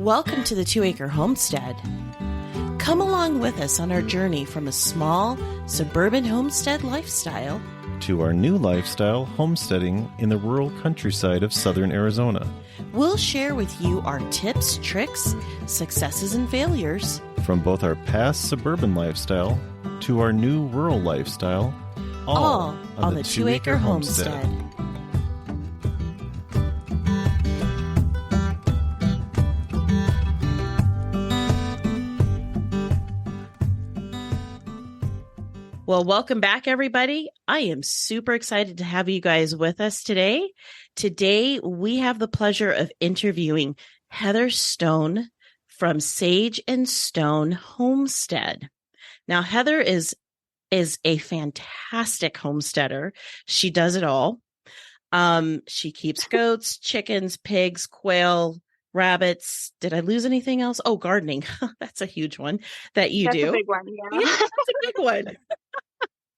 Welcome to the 2-Acre Homestead. Come along with us on our journey from a small, suburban homestead lifestyle to our new lifestyle, homesteading in the rural countryside of southern Arizona. We'll share with you our tips, tricks, successes, and failures. From both our past suburban lifestyle to our new rural lifestyle, all on the 2-Acre Homestead. Well, welcome back, everybody. I am super excited to have you guys with us today. Today, we have the pleasure of interviewing Heather Stone from Sage and Stone Homestead. Now, Heather is a fantastic homesteader. She does it all. She keeps goats, chickens, pigs, quail, rabbits. Did I lose anything else? Oh, gardening. That's a huge one that you do. That's a big one. Yeah, that's a big one.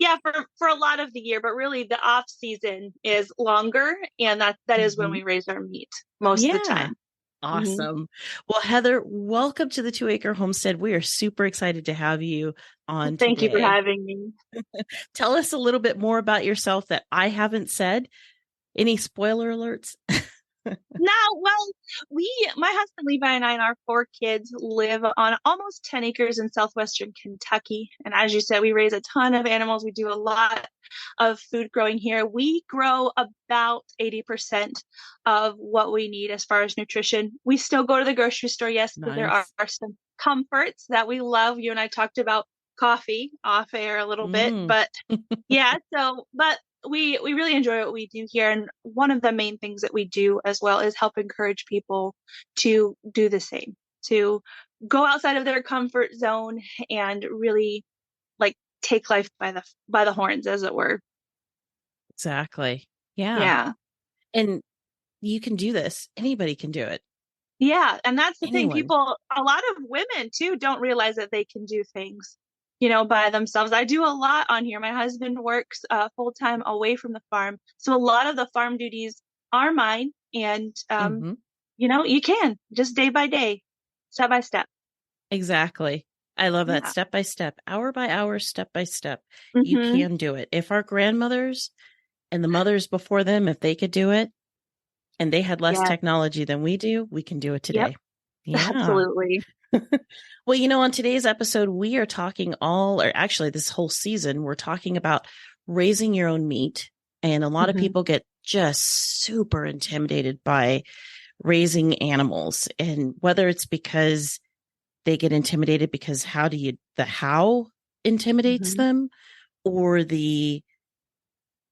Yeah, for a lot of the year, but really the off season is longer, and that is when we raise our meat most of the time. Awesome. Well, Heather, welcome to the 2-Acre Homestead. We are super excited to have you on Thank today. you for having me. Tell us a little bit more about yourself that I haven't said. Any spoiler alerts? No, well, my husband Levi and I and our 4 kids live on almost 10 acres in southwestern Kentucky. And as you said, we raise a ton of animals. We do a lot of food growing here. We grow about 80% of what we need as far as nutrition. We still go to the grocery store, yes, but there are some comforts that we love. You and I talked about coffee off air a little bit, but yeah, but we really enjoy what we do here. And one of the main things that we do as well is help encourage people to do the same, to go outside of their comfort zone and really like take life by the horns, as it were. Exactly. Yeah. Yeah. And you can do this. Anybody can do it. Yeah. And that's the Anyone. thing. A lot of women too, don't realize that they can do things, by themselves. I do a lot on here. My husband works full-time away from the farm. So a lot of the farm duties are mine. And, you can just day by day, step by step. Exactly. I love that. Step by step, hour by hour, step by step. You can do it. If our grandmothers and the mothers before them, if they could do it and they had less technology than we do, we can do it today. Yep. Yeah. Absolutely. Well, on today's episode, we are talking this whole season, we're talking about raising your own meat. And a lot of people get just super intimidated by raising animals. And whether it's because they get intimidated because the how intimidates them, or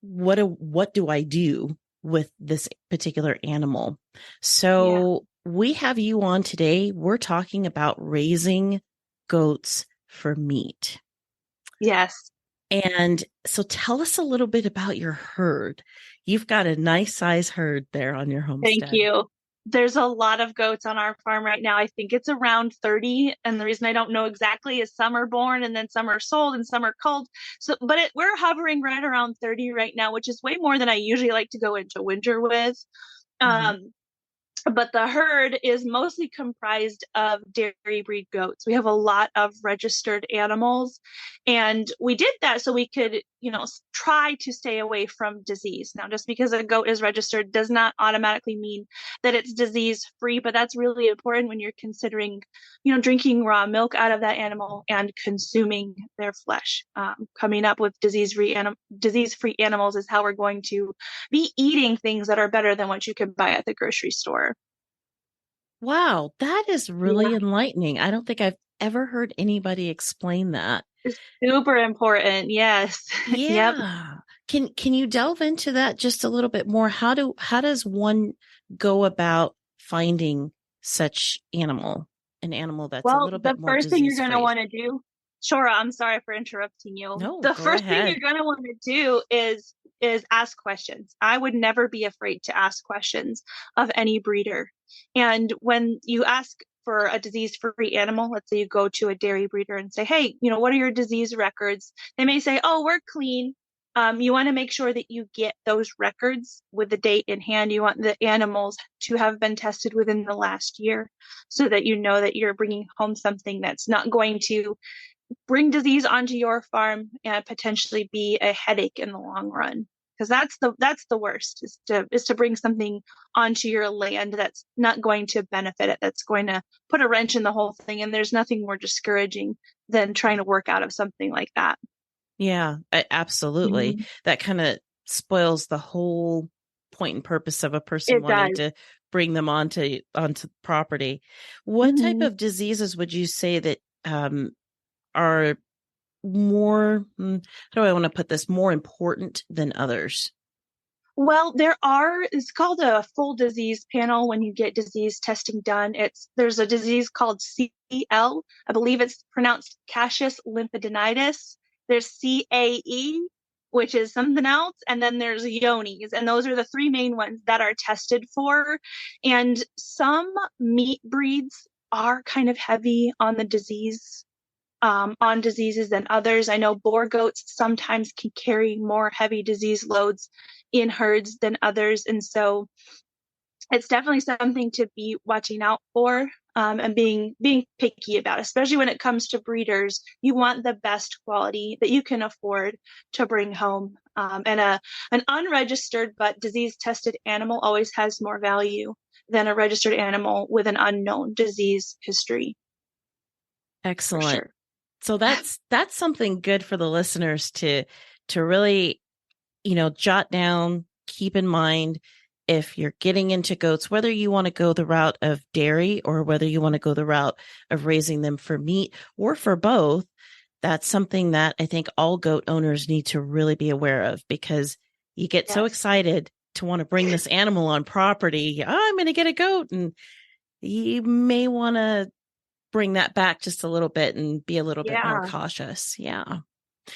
what do I do with this particular animal? So we have you on today. We're talking about raising goats for meat. Yes. And so tell us a little bit about your herd. You've got a nice size herd there on your homestead. Thank you. There's a lot of goats on our farm right now. I think it's around 30. And the reason I don't know exactly is some are born and then some are sold and some are culled. So, but we're hovering right around 30 right now, which is way more than I usually like to go into winter with. But the herd is mostly comprised of dairy breed goats. We have a lot of registered animals, and we did that so we could, try to stay away from disease. Now, just because a goat is registered does not automatically mean that it's disease free, but that's really important when you're considering, drinking raw milk out of that animal and consuming their flesh. Coming up with disease-free animals is how we're going to be eating things that are better than what you could buy at the grocery store. Wow, that is really enlightening. I don't think I've ever heard anybody explain that. It's super important. Yes. Yeah. Yep. Can you delve into that just a little bit more? How does one go about finding such an animal that's a little bit more the first thing you're going to disease-free? want to do, Shora, I'm sorry for interrupting you. No, the go first ahead. thing you're going to want to do is ask questions. I would never be afraid to ask questions of any breeder. And when you ask for a disease-free animal, let's say you go to a dairy breeder and say, hey, what are your disease records? They may say, oh, we're clean. You want to make sure that you get those records with the date in hand. You want the animals to have been tested within the last year so that you know that you're bringing home something that's not going to bring disease onto your farm and potentially be a headache in the long run. Because that's the worst is to bring something onto your land that's not going to benefit it, that's going to put a wrench in the whole thing. And there's nothing more discouraging than trying to work out of something like that. Yeah, absolutely. Mm-hmm. That kind of spoils the whole point and purpose of a person It wanting does. to bring them onto property. What type Mm-hmm. of diseases would you say that are more, how do I want to put this, more important than others? Well, it's called a full disease panel when you get disease testing done. There's a disease called CL. I believe it's pronounced Cassius lymphadenitis. There's CAE, which is something else. And then there's Johne's. And those are the three main ones that are tested for. And some meat breeds are kind of heavy on the disease on diseases than others. I know boar goats sometimes can carry more heavy disease loads in herds than others. And so it's definitely something to be watching out for and being picky about, especially when it comes to breeders. You want the best quality that you can afford to bring home. And an unregistered but disease tested animal always has more value than a registered animal with an unknown disease history. For Excellent. sure. So that's something good for the listeners to really, jot down, keep in mind if you're getting into goats, whether you want to go the route of dairy or whether you want to go the route of raising them for meat or for both. That's something that I think all goat owners need to really be aware of, because you get so excited to want to bring this animal on property. Oh, I'm going to get a goat. And you may want to bring that back just a little bit and be a little bit more cautious. Yeah.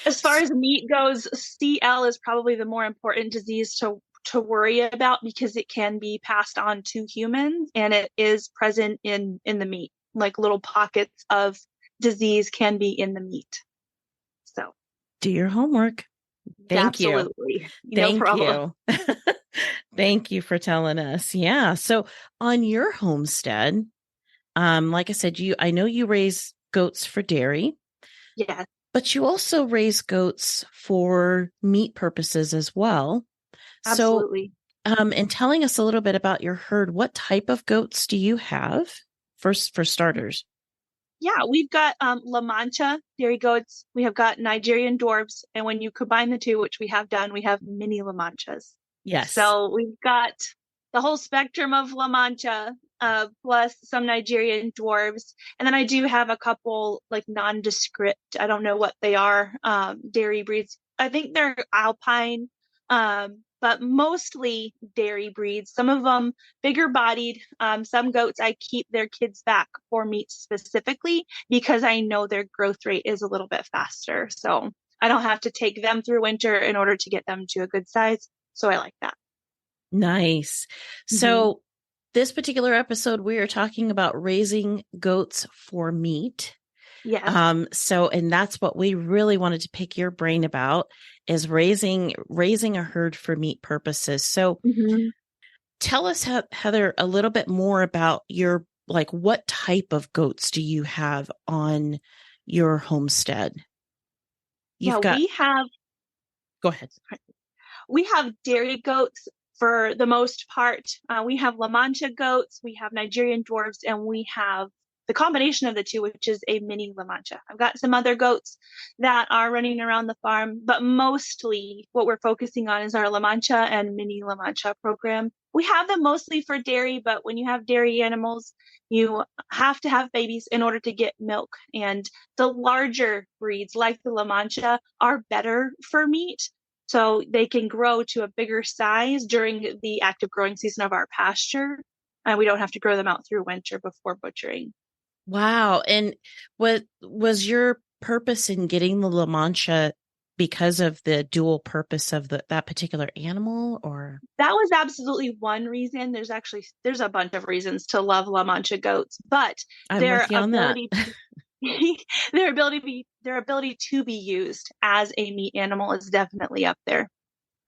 As far as meat goes, CL is probably the more important disease to worry about because it can be passed on to humans and it is present in the meat. Like little pockets of disease can be in the meat. So do your homework. Thank you. Absolutely. No Thank problem. you. Thank you for telling us. Yeah. So on your homestead, like I said, I know you raise goats for dairy. Yeah. But you also raise goats for meat purposes as well. Absolutely. So, in telling us a little bit about your herd, what type of goats do you have first for starters? Yeah, we've got Lamancha dairy goats. We have got Nigerian Dwarfs. And when you combine the two, which we have done, we have mini Lamanchas. Yes. So we've got the whole spectrum of La Mancha, plus some Nigerian dwarves. And then I do have a couple like nondescript, I don't know what they are, dairy breeds. I think they're alpine, but mostly dairy breeds. Some of them bigger bodied. Some goats, I keep their kids back for meat specifically because I know their growth rate is a little bit faster. So I don't have to take them through winter in order to get them to a good size. So I like that. Nice. So this particular episode, we are talking about raising goats for meat. Yes. And that's what we really wanted to pick your brain about, is raising a herd for meat purposes. So tell us, Heather, a little bit more about what type of goats do you have on your homestead? Go ahead. We have dairy goats for the most part. We have La Mancha goats, we have Nigerian dwarfs, and we have the combination of the two, which is a mini La Mancha. I've got some other goats that are running around the farm, but mostly what we're focusing on is our La Mancha and mini La Mancha program. We have them mostly for dairy, but when you have dairy animals, you have to have babies in order to get milk. And the larger breeds, like the La Mancha, are better for meat. So they can grow to a bigger size during the active growing season of our pasture. And we don't have to grow them out through winter before butchering. Wow. And what was your purpose in getting the La Mancha, because of the dual purpose of that particular animal? Or that was absolutely one reason. There's a bunch of reasons to love La Mancha goats, but I'm their with you on ability that. their ability to be used as a meat animal is definitely up there.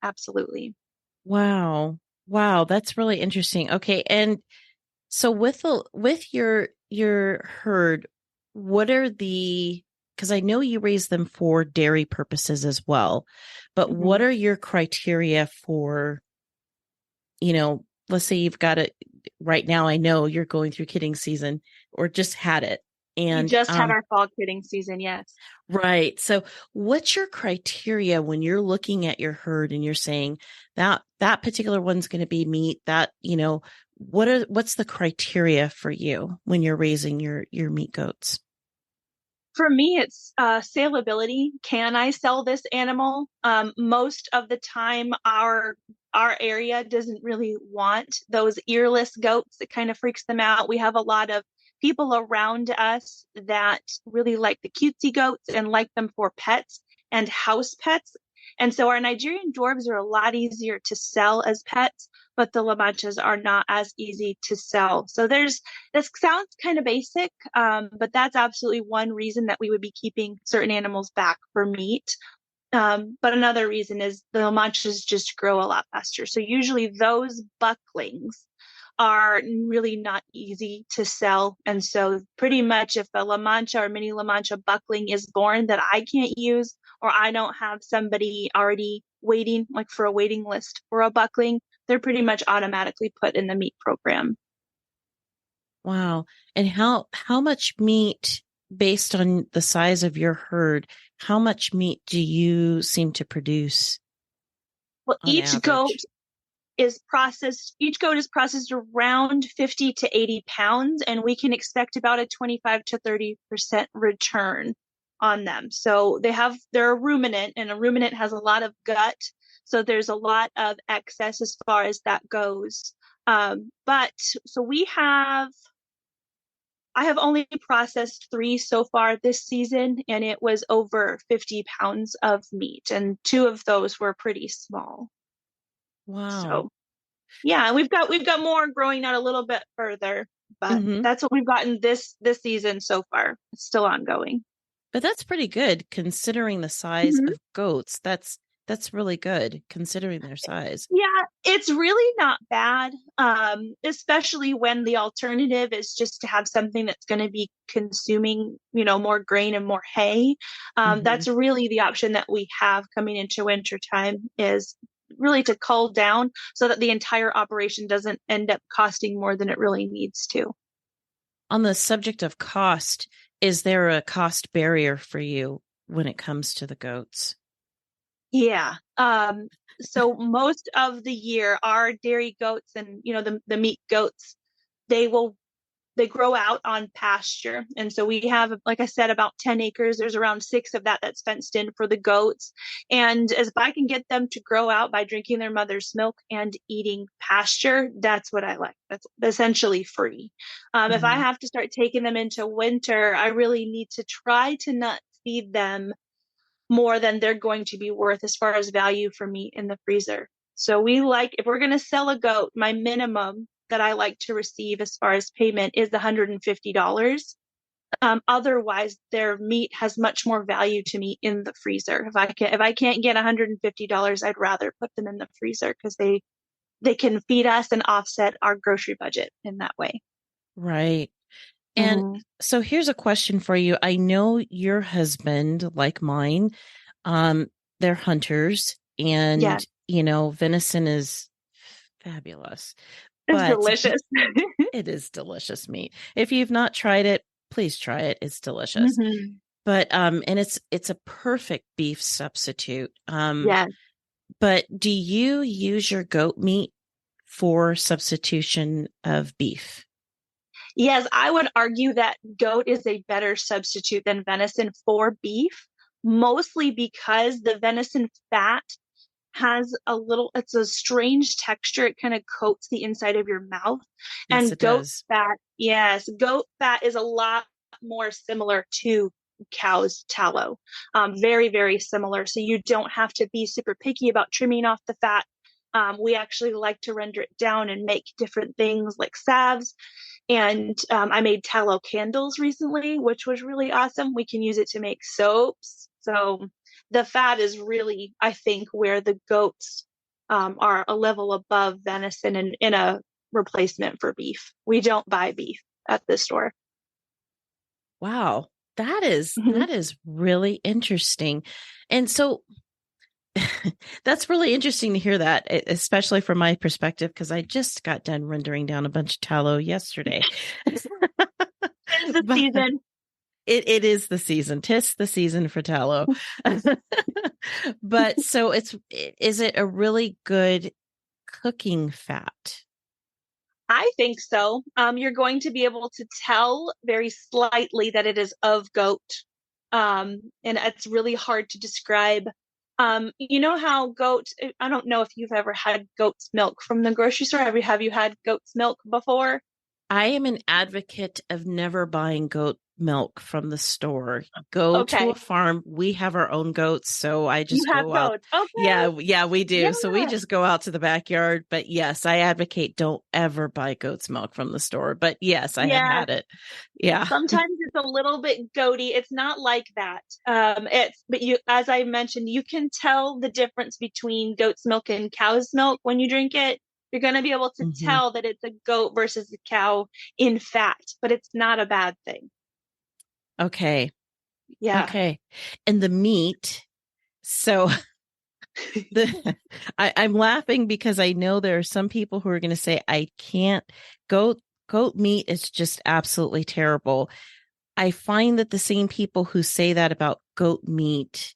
Absolutely. Wow. Wow, that's really interesting. Okay, and so with your herd, what are the, because I know you raise them for dairy purposes as well, but what Mhm. are your criteria for, let's say you've got it right now, I know you're going through kidding season or just had it. We And just had our fall kidding season, yes. right. So what's your criteria when you're looking at your herd and you're saying that particular one's going to be meat, that, what's the criteria for you when you're raising your meat goats? For me, it's saleability. Can I sell this animal? Most of the time, our area doesn't really want those earless goats. It kind of freaks them out. We have a lot of people around us that really like the cutesy goats and like them for pets and house pets. And so our Nigerian dwarves are a lot easier to sell as pets, but the Lamanchas are not as easy to sell. So this sounds kind of basic, but that's absolutely one reason that we would be keeping certain animals back for meat. But another reason is the Lamanchas just grow a lot faster. So usually those bucklings are really not easy to sell. And so pretty much if a La Mancha or mini La Mancha buckling is born that I can't use, or I don't have somebody already waiting, like for a waiting list for a buckling, they're pretty much automatically put in the meat program. Wow. And how much meat, based on the size of your herd, how much meat do you seem to produce Well, on average? each goat is processed around 50 to 80 pounds, and we can expect about a 25 to 30% return on them. So they're a ruminant, and a ruminant has a lot of gut. So there's a lot of excess as far as that goes. But so I have only processed 3 so far this season, and it was over 50 pounds of meat, and 2 of those were pretty small. Wow. So yeah, we've got more growing out a little bit further, but Hmm. that's what we've gotten this season so far. It's still ongoing. But that's pretty good considering the size Mhm. of goats. That's really good considering their size. Yeah, it's really not bad, especially when the alternative is just to have something that's going to be consuming, more grain and more hay. Hmm. That's really the option that we have coming into winter time is really to cull down so that the entire operation doesn't end up costing more than it really needs to. On the subject of cost, is there a cost barrier for you when it comes to the goats? Yeah. So most of the year, our dairy goats and the meat goats, they will they grow out on pasture. And so we have, like I said, about 10 acres. There's around 6 of that that's fenced in for the goats. And as if I can get them to grow out by drinking their mother's milk and eating pasture, that's what I like. That's essentially free. If I Hmm. have to start taking them into winter, I really need to try to not feed them more than they're going to be worth as far as value for meat in the freezer. So if we're going to sell a goat, my minimum that I like to receive as far as payment is $150. Otherwise, their meat has much more value to me in the freezer. If I can't get $150, I'd rather put them in the freezer because they can feed us and offset our grocery budget in that way. Right. And Mm-hmm. so here's a question for you. I know your husband, like mine, um, they're hunters Yeah, and, venison is fabulous, it's but delicious. it is delicious meat. If you've not tried it, please try it. It's delicious. Mm-hmm. But and it's a perfect beef substitute. Yeah. But do you use your goat meat for substitution of beef? Yes, I would argue that goat is a better substitute than venison for beef, mostly because the venison fat it's a strange texture. It kind of coats the inside of your mouth. Yes, And it does. goat fat is a lot more similar to cow's tallow. Very, very similar. So you don't have to be super picky about trimming off the fat. We actually like to render it down and make different things like salves And I made tallow candles recently, which was really awesome. We can use it to make soaps. So the fat is really, I think, where the goats are a level above venison and in a replacement for beef. We don't buy beef at the store. Wow. Mhm. That is really interesting. And so that's really interesting to hear that, especially from my perspective, because I just got done rendering down a bunch of tallow yesterday. It's the But season. it is the season. 'Tis the season for tallow. But so is it a really good cooking fat? I think so. You're going to be able to tell very slightly that it is of goat. And it's really hard to describe. You know how goat, I don't know if you've ever had goat's milk from the grocery store. Have you had goat's milk before? I am an advocate of never buying goat milk from the store. Go to a Okay. farm. We have our own goats, so I You just have go out. goats. Okay. Yeah, we do. So we Yeah. just go out to the backyard. But yes, I advocate don't ever buy goat's milk from the store. But yes, I have Yeah. had it. Yeah. Sometimes it's a little bit goaty. It's not like that. But you, as I mentioned, you can tell the difference between goat's milk and cow's milk when you drink it. You're going to be able to Hmm. tell that it's a goat versus a cow in fat, but it's not a bad thing. Okay. Yeah. Okay. And the meat. So the I'm laughing because I know there are some people who are going to say I can't goat meat is just absolutely terrible. I find that the same people who say that about goat meat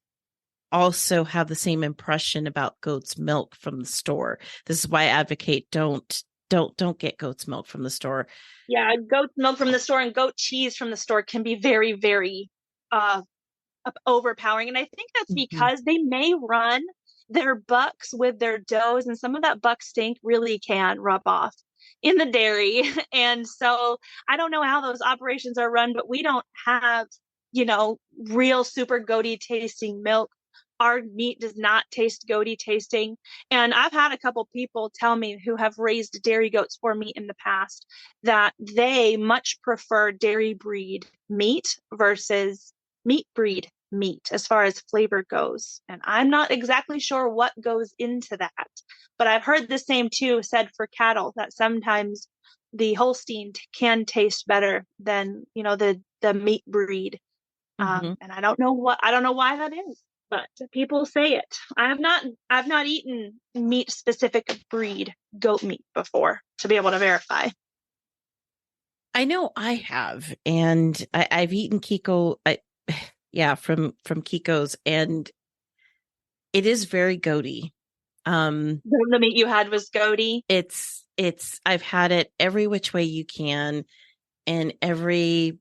also have the same impression about goat's milk from the store. This is why I advocate don't get goat's milk from the store. Yeah. Goat milk from the store and goat cheese from the store can be very, very uh, overpowering. And I think that's Mhm. because they may run their bucks with their does, and some of that buck stink really can rub off in the dairy. And so I don't know how those operations are run, but we don't have, real super goaty tasting milk. Our meat does not taste goaty tasting. And I've had a couple people tell me who have raised dairy goats for me in the past that they much prefer dairy breed meat versus meat breed meat as far as flavor goes. And I'm not exactly sure what goes into that. But I've heard the same too said for cattle that sometimes the Holstein can taste better than, the meat breed. Mhm. And I don't know why that is, but people say it. I've not eaten meat specific breed goat meat before to be able to verify. I know I have, and I've eaten Kiko. Yeah, from Kiko's, and it is very goaty. The meat you had was goaty. It's I've had it every which way you can, and every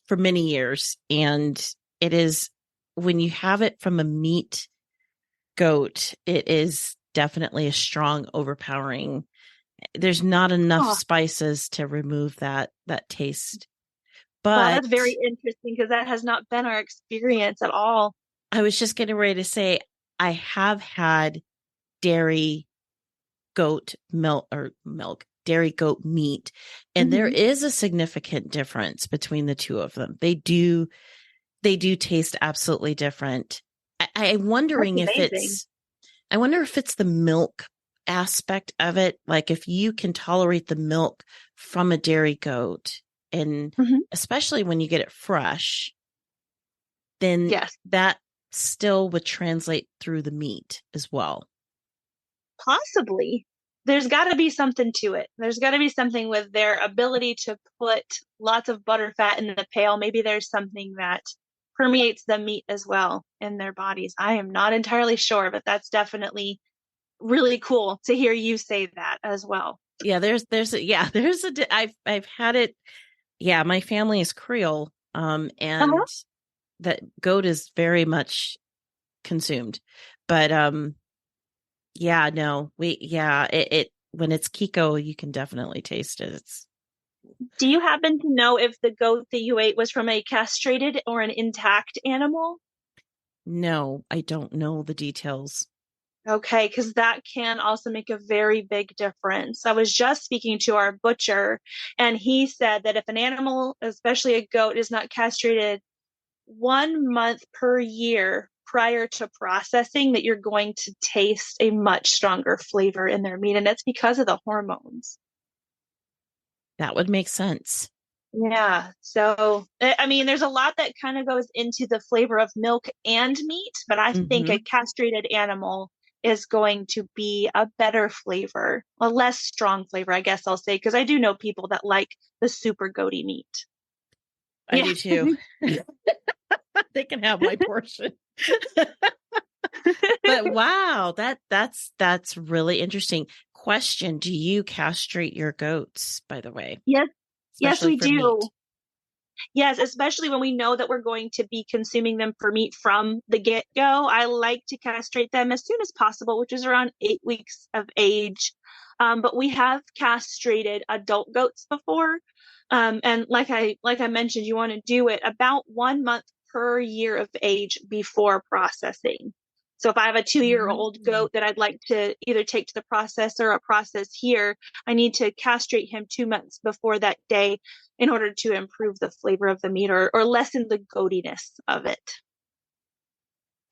for many years, and it is when you have it from a meat goat, it is definitely a strong, overpowering. There's not enough Oh, spices to remove that taste. wow, But that's very interesting because that has not been our experience at all. I was just getting ready to say I have had dairy goat milk, dairy goat meat, and there Mhm. is a significant difference between the two of them. They do taste absolutely different. I'm That's wondering if amazing. I wonder if it's the milk aspect of it. Like if you can tolerate the milk from a dairy goat, and Mhm. especially when you get it fresh, then Yes, that still would translate through the meat as well. possibly. There's got to be something to it. There's got to be something with their ability to put lots of butter fat in the pail. Maybe there's something that permeates the meat as well in their bodies. I am not entirely sure, but that's definitely really cool to hear you say that as well. Yeah, I've had it. Yeah, my family is Creole, Uh-huh. and that goat is very much consumed. But yeah, no, it when it's Kiko, you can definitely taste it. It's Do you happen to know if the goat that you ate was from a castrated or an intact animal? no, I don't know the details. Okay, because that can also make a very big difference. I was just speaking to our butcher, and he said that if an animal, especially a goat, is not castrated 1 month per year prior to processing, that you're going to taste a much stronger flavor in their meat. And it's because of the hormones. That would make sense. Yeah. So, I mean, there's a lot that kind of goes into the flavor of milk and meat, but I think a castrated animal is going to be a better flavor, a less strong flavor, I guess I'll say, because I do know people that like the super goaty meat. I do too. They can have my portion. But wow, that's really interesting. Question, do you castrate your goats, by the way? Yes. Yes, Especially we for do. meat? Yes, especially when we know that we're going to be consuming them for meat from the get-go. I like to castrate them as soon as possible, which is around 8 weeks of age. But we have castrated adult goats before. And like I mentioned, you want to do it about 1 month per year of age before processing. So if I have a 2-year-old goat that I'd like to either take to the processor or process here, I need to castrate him 2 months before that day in order to improve the flavor of the meat or lessen the goatiness of it.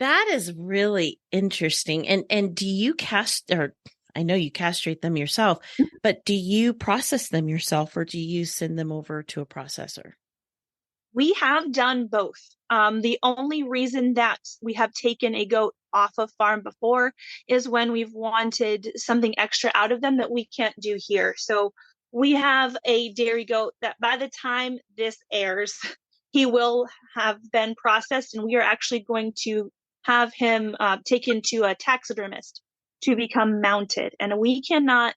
That is really interesting. And do you I know you castrate them yourself, but do you process them yourself or do you send them over to a processor? We have done both. The only reason that we have taken a goat off of farm before is when we've wanted something extra out of them that we can't do here. So we have a dairy goat that by the time this airs, he will have been processed, and we are actually going to have him taken to a taxidermist to become mounted. And we cannot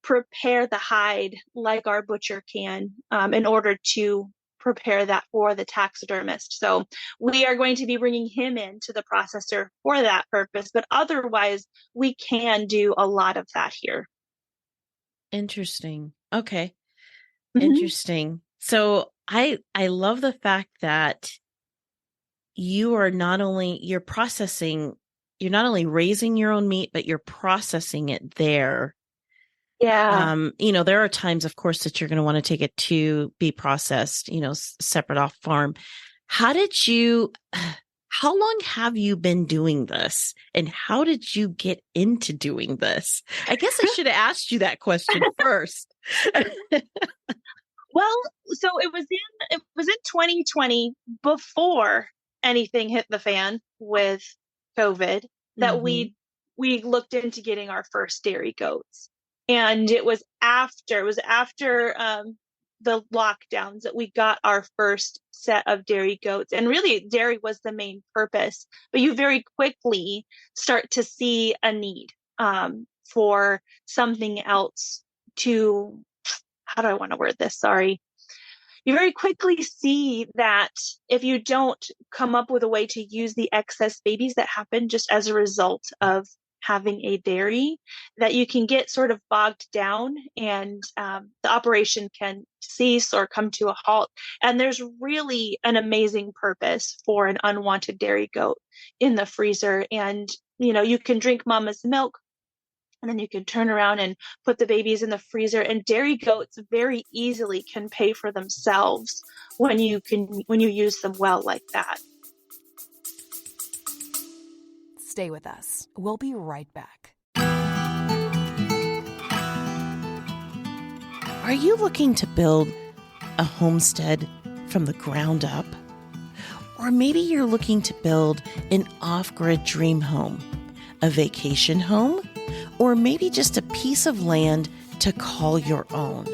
prepare the hide like our butcher can in order to prepare that for the taxidermist. So we are going to be bringing him into the processor for that purpose, but otherwise we can do a lot of that here. Interesting. Okay. Interesting. So I love the fact that you're not only raising your own meat, but you're processing it there. Yeah. There are times, of course, that you're going to want to take it to be processed, separate off farm. How long have you been doing this? And how did you get into doing this? I guess I should have asked you that question first. Well, so it was in 2020, before anything hit the fan with COVID, that we looked into getting our first dairy goats. And it was after the lockdowns that we got our first set of dairy goats. And really, dairy was the main purpose. But you very quickly start to see a need for something else to, how do I want to word this? Sorry. You very quickly see that if you don't come up with a way to use the excess babies that happen just as a result of having a dairy, that you can get sort of bogged down and the operation can cease or come to a halt. And there's really an amazing purpose for an unwanted dairy goat in the freezer. And, you can drink mama's milk, and then you can turn around and put the babies in the freezer. And dairy goats very easily can pay for themselves when you use them well like that. Stay with us. We'll be right back. Are you looking to build a homestead from the ground up? Or maybe you're looking to build an off-grid dream home, a vacation home, or maybe just a piece of land to call your own.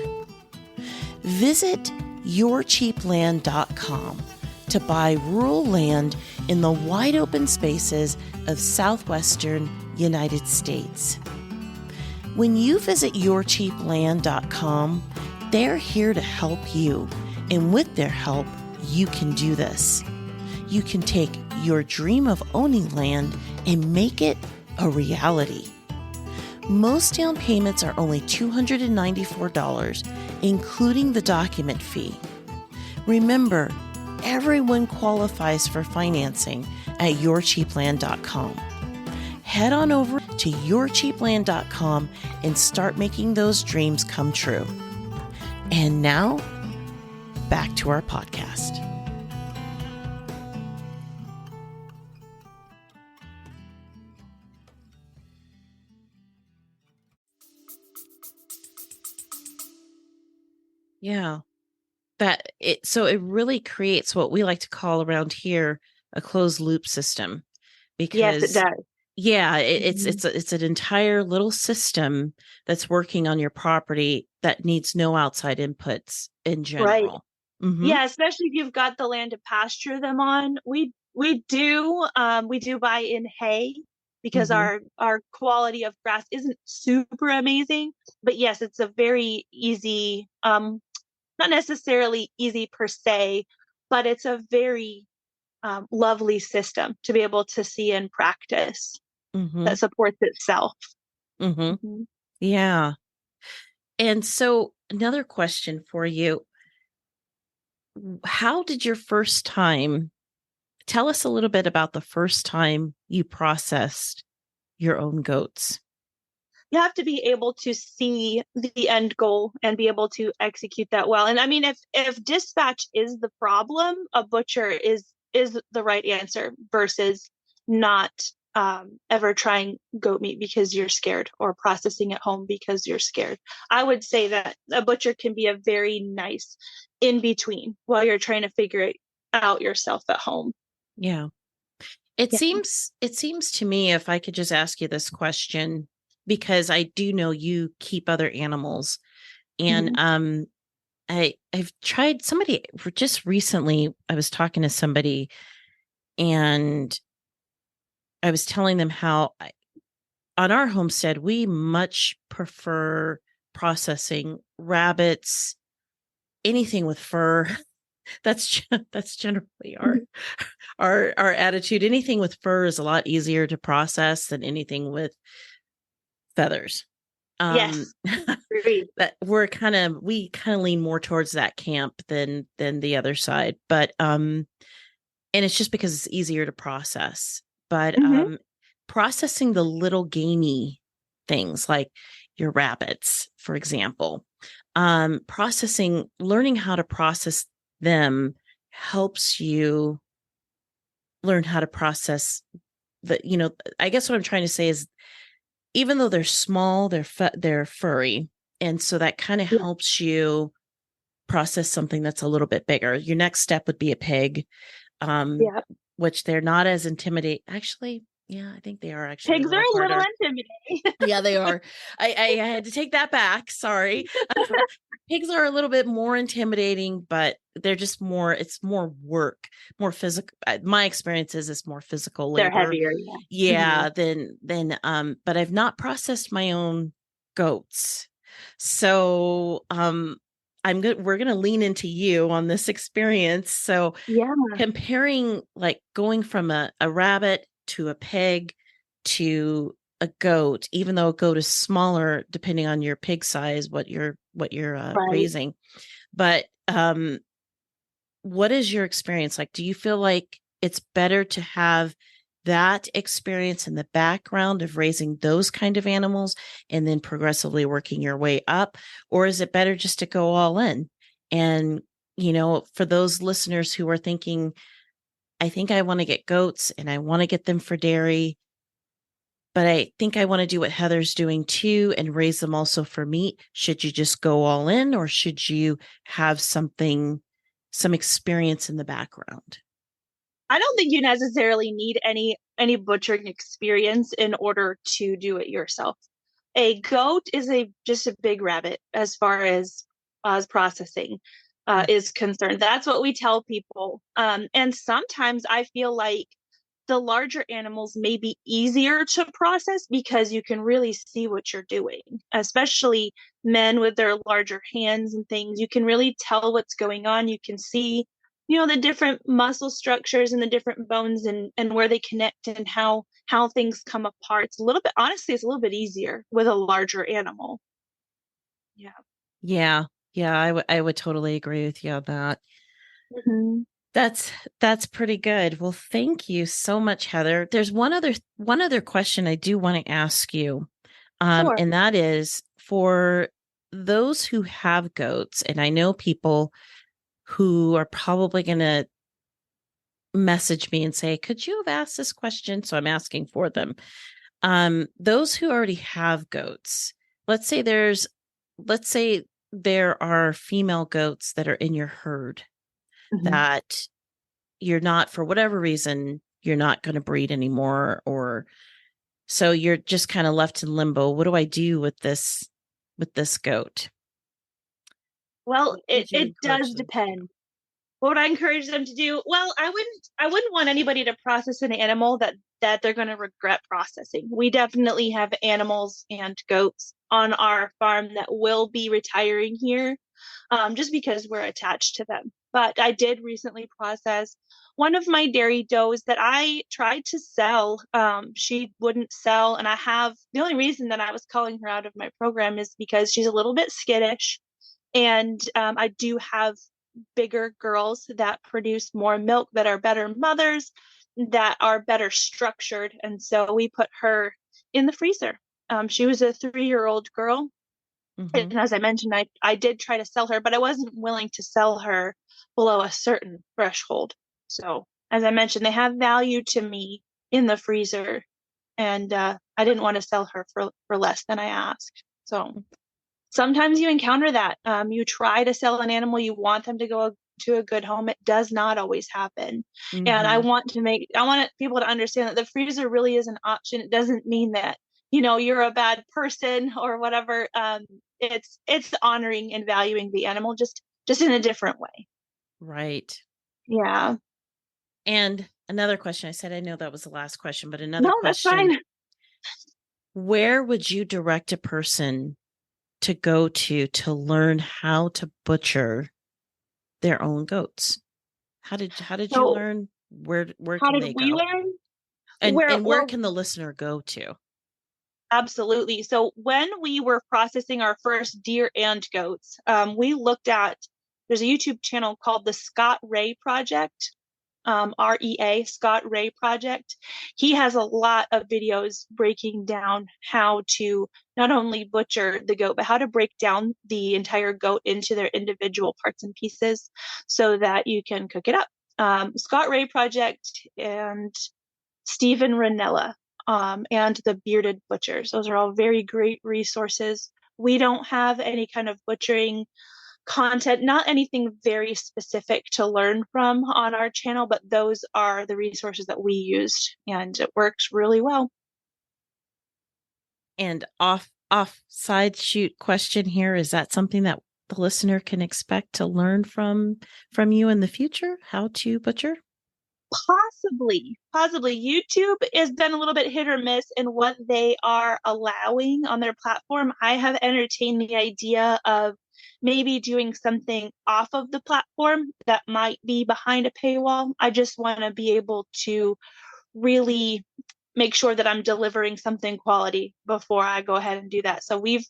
Visit yourcheapland.com to buy rural land in the wide open spaces of southwestern United States. When you visit yourcheapland.com, they're here to help you, and with their help, you can do this. You can take your dream of owning land and make it a reality. Most down payments are only $294, including the document fee. Remember, everyone qualifies for financing at yourcheapland.com. head on over to yourcheapland.com and start making those dreams come true. And now, back to our podcast. Yeah. So it really creates what we like to call around here a closed loop system, because Yes, it does. yeah, it's an entire little system that's working on your property that needs no outside inputs in Right. general. Mm-hmm. Yeah, especially if you've got the land to pasture them on. We do buy in hay because our quality of grass isn't super amazing. But yes, it's a very easy, not necessarily easy per se, but it's a very lovely system to be able to see in practice that supports itself. Yeah. And so another question for you. How did your first time, tell us a little bit about the first time you processed your own goats? You have to be able to see the end goal and be able to execute that well. And I mean, if dispatch is the problem, a butcher is the right answer versus not ever trying goat meat because you're scared or processing at home because you're scared. I would say that a butcher can be a very nice in between while you're trying to figure it out yourself at home. Yeah. It seems to me, if I could just ask you this question, because I do know you keep other animals, and I've tried somebody just recently. I was talking to somebody and I was telling them how on our homestead, we much prefer processing rabbits, anything with fur. That's generally our attitude. Anything with fur is a lot easier to process than anything with feathers. Yes. That we kind of lean more towards that camp than the other side. But and it's just because it's easier to process. But processing the little gamey things like your rabbits, for example, learning how to process them helps you learn how to process I guess what I'm trying to say is, even though they're small, they're furry. And so that kind of helps you process something that's a little bit bigger. Your next step would be a pig, which they're not as intimidating. Actually, yeah, I think they are actually pigs a little are a harder. little intimidating. Yeah, they are. I had to take that back. Sorry. Pigs are a little bit more intimidating, but they're just it's more work, more physical. My experience is it's more physical labor. They're heavier. Yeah. But I've not processed my own goats. So, we're going to lean into you on this experience. So comparing, like, going from a rabbit to a pig to a goat, even though a goat is smaller, depending on your pig size, what you're raising. But what is your experience like? Do you feel like it's better to have that experience in the background of raising those kind of animals and then progressively working your way up? Or is it better just to go all in? And, for those listeners who are thinking, I think I want to get goats and I want to get them for dairy, but I think I want to do what Heather's doing too and raise them also for meat. Should you just go all in, or should you have some experience in the background? I don't think you necessarily need any butchering experience in order to do it yourself. A goat is just a big rabbit as far as processing is concerned. That's what we tell people. And sometimes I feel like the larger animals may be easier to process because you can really see what you're doing, especially men with their larger hands and things. You can really tell what's going on. You can see, the different muscle structures and the different bones and where they connect and how things come apart. It's a little bit, honestly, it's a little bit easier with a larger animal. Yeah. I would totally agree with you on that. That's pretty good. Well, thank you so much, Heather. There's one other question I do want to ask you. Sure. And that is for those who have goats, and I know people who are probably going to message me and say, could you have asked this question? So I'm asking for them. Those who already have goats, let's say there are female goats that are in your herd that you're not, for whatever reason, you're not going to breed anymore, or so you're just kind of left in limbo. What do I do with this goat? Well, What it, would you it encourage does them to do? depend. What would I encourage them to do? Well, I wouldn't want anybody to process an animal that they're going to regret processing. We definitely have animals and goats on our farm that will be retiring here, just because we're attached to them. But I did recently process one of my dairy does that I tried to sell. She wouldn't sell, and the only reason that I was calling her out of my program is because she's a little bit skittish, and I do have bigger girls that produce more milk, that are better mothers, that are better structured. And so we put her in the freezer. She was a 3-year-old girl. Mm-hmm. And as I mentioned, I did try to sell her, but I wasn't willing to sell her below a certain threshold. So, as I mentioned, they have value to me in the freezer. And I didn't want to sell her for less than I asked. So, sometimes you encounter that. You try to sell an animal, you want them to go to a good home. It does not always happen. And Mm-hmm. I want people to understand that the freezer really is an option. It doesn't mean that, you're a bad person or whatever. It's honoring and valuing the animal just in a different way. Right. Yeah. And another question, I said, I know that was the last question, but another No, that's question, fine. where would you direct a person to go to learn how to butcher their own goats? How did you So, learn? Where how can did they we go? learn? And where Well, can the listener go to? absolutely. So when we were processing our first deer and goats, we looked at, there's a YouTube channel called the Scott Ray Project, REA, Scott Ray Project. He has a lot of videos breaking down how to not only butcher the goat, but how to break down the entire goat into their individual parts and pieces so that you can cook it up. Scott Ray Project and Stephen Ranella, and the Bearded Butchers. Those are all very great resources. We don't have any kind of butchering content, not anything very specific to learn from on our channel, but those are the resources that we used, and it works really well. And off side shoot question here, is that something that the listener can expect to learn from you in the future? How to butcher? Possibly. YouTube has been a little bit hit or miss in what they are allowing on their platform. I have entertained the idea of maybe doing something off of the platform that might be behind a paywall. I just want to be able to really make sure that I'm delivering something quality before I go ahead and do that. So we've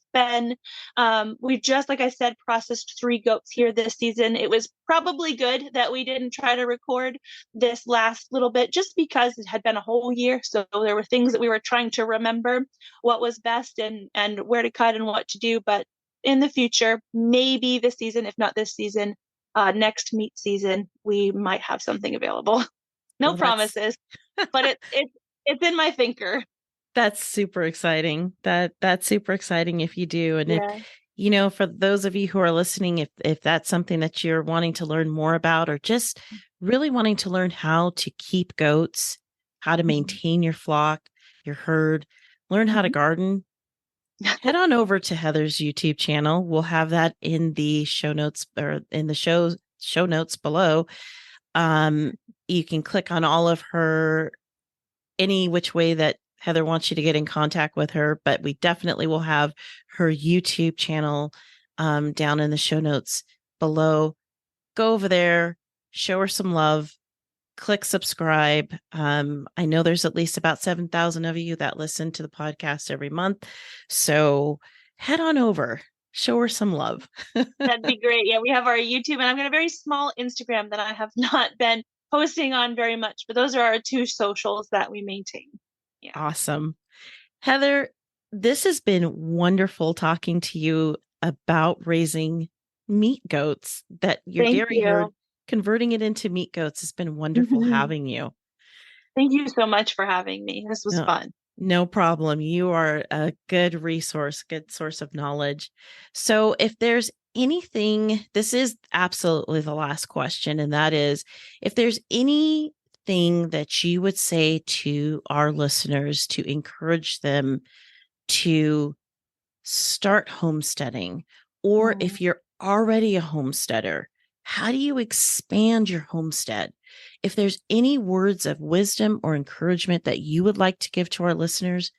just, like I said, processed 3 goats here this season. It was probably good that we didn't try to record this last little bit just because it had been a whole year. So there were things that we were trying to remember what was best and where to cut and what to do. But in the future, maybe this season, if not this season, next meat season, we might have something available. No Well, promises, but it's in my thinker. that's super exciting. That's super exciting if you do. And if, Yeah. for those of you who are listening, if that's something that you're wanting to learn more about, or just really wanting to learn how to keep goats, how to maintain your flock, your herd, learn how to garden, head on over to Heather's YouTube channel. We'll have that in the show notes, or in the show notes below. You can click on all of her, any which way that Heather wants you to get in contact with her, but we definitely will have her YouTube channel down in the show notes below. Go over there, show her some love, click subscribe. I know there's at least about 7,000 of you that listen to the podcast every month. So head on over, Show her some love. That'd be great. Yeah, we have our YouTube, and I've got a very small Instagram that I have not been posting on very much, but those are our two socials that we maintain. Yeah. Awesome. Heather, this has been wonderful talking to you about raising meat goats, that your dairy herd, converting it into meat goats. It's been wonderful having you. Thank you so much for having me. This was fun. No problem. You are a good resource, good source of knowledge. So if there's anything, this is absolutely the last question, and that is, if there's anything that you would say to our listeners to encourage them to start homesteading, or if you're already a homesteader, how do you expand your homestead? If there's any words of wisdom or encouragement that you would like to give to our listeners,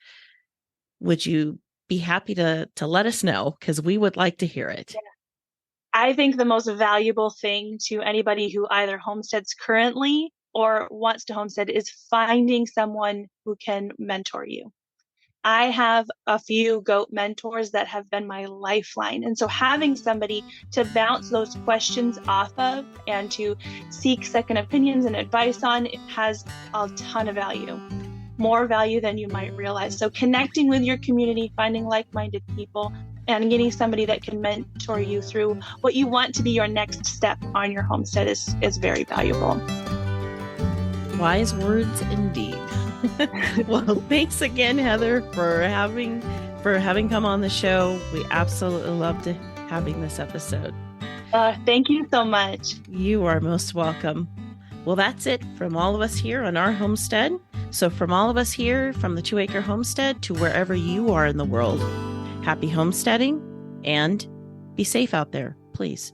would you be happy to let us know? Because we would like to hear it. Yeah. I think the most valuable thing to anybody who either homesteads currently or wants to homestead is finding someone who can mentor you. I have a few goat mentors that have been my lifeline. And so having somebody to bounce those questions off of and to seek second opinions and advice on, it has a ton of value, more value than you might realize. So connecting with your community, finding like-minded people, and getting somebody that can mentor you through what you want to be your next step on your homestead is very valuable. Wise words indeed. Well, thanks again, Heather, for having come on the show. We absolutely loved having this episode. Thank you so much. You are most welcome. Well, that's it from all of us here on our homestead. So from all of us here, from the 2 Acre Homestead to wherever you are in the world, happy homesteading and be safe out there, please.